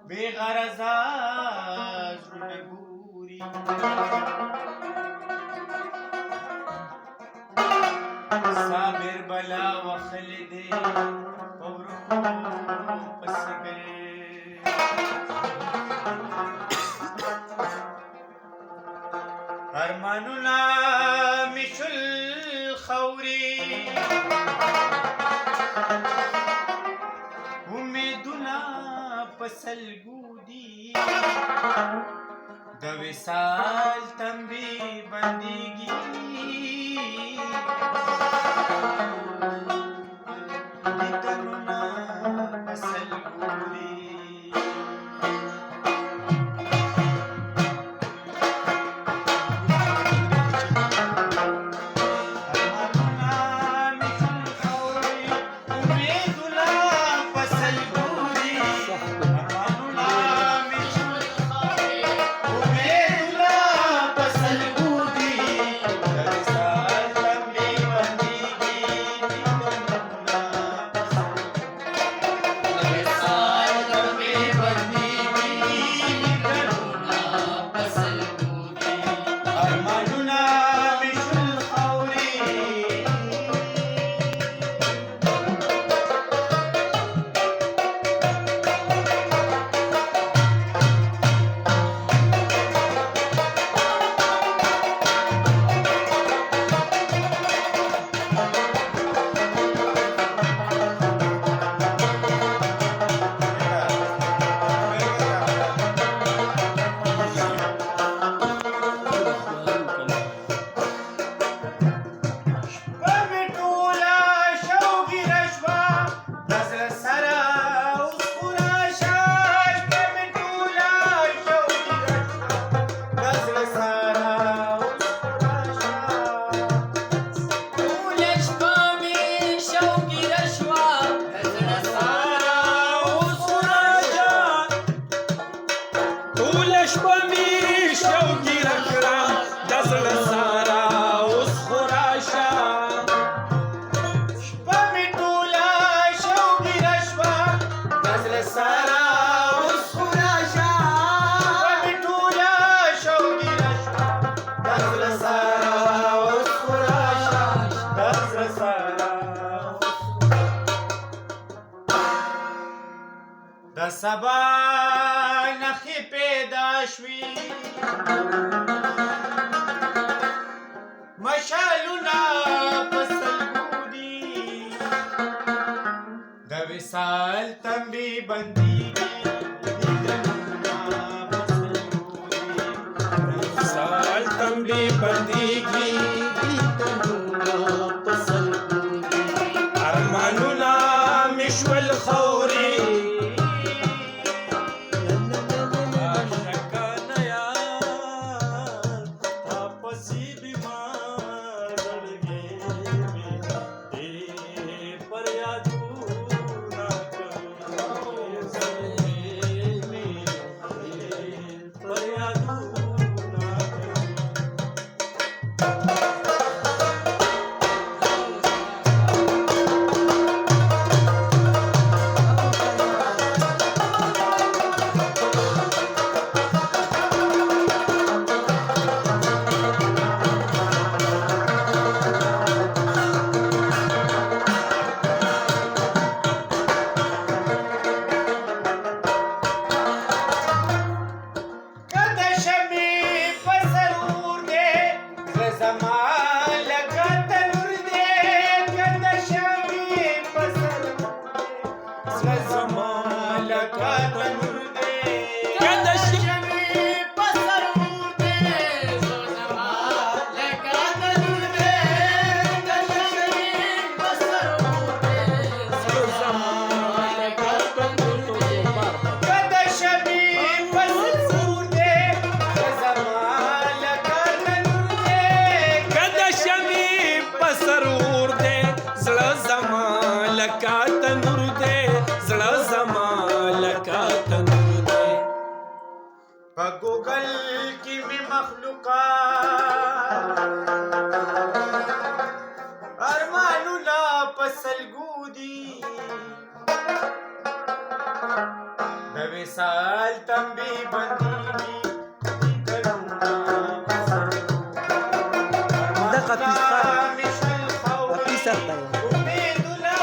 بې غرضه زړونه ګوري صابر بلا وخلی دی په ورکو پسې ګرځي ارمانونه مې شول خاورې امیدونه په سلګو دي د وصال تمبې بندېږي دیدنونه په سلګو دي د سبا نخې پیدا شوي مشالونه په سلګو دي د وصال تمبې بندېږي دیدنونه په سلګو دي د وصال تمبې بندېږي دیدنونه په سلګو دي ارمانونه مې شول خاورې په ګوګل کې مې مخلوقات ارمانونه په سلګو دي د وصال تمبې بندېږي دیدنونه په زړګو دغه پیسه مې شل خاورې پیسه دی امیدونه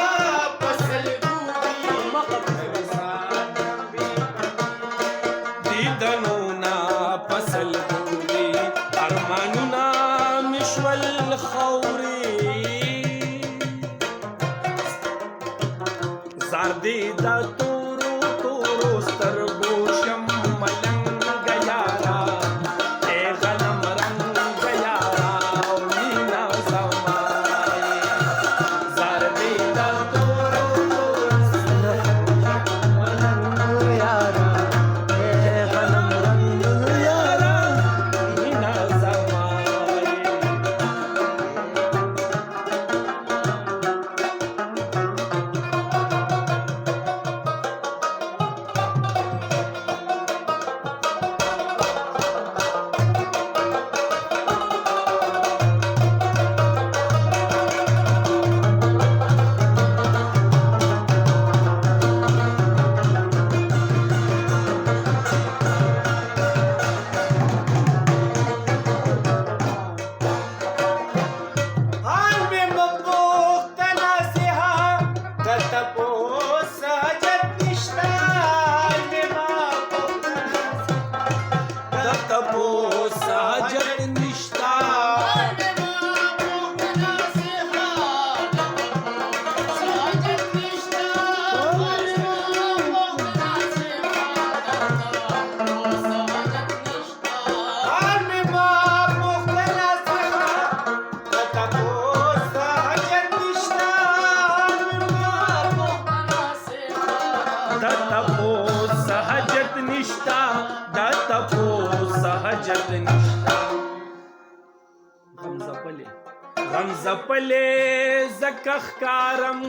په سلګو دي د وصال تمبې بندېږي دیدنونه په سلګو دي ارمانونه مې شول خاورې زار دې د تورو تورو سترګو شم ملنګ یارا ای غنم رنګ یارا او مینا زما زار دې د تورو تورو یارا اے غنم رنگ یارا مینا زما حال مې مپوښتنه نصیحه د تپوس حاجت نشته حال مې مپوښتنه د تپوس حاجت نشتا حال مې مپوښتنه نصیحه د تپوس حاجت نشته حال مې د تپوس حاجت نشتا د تپوس حاجت نشتا غم زپلې زکه ښکارم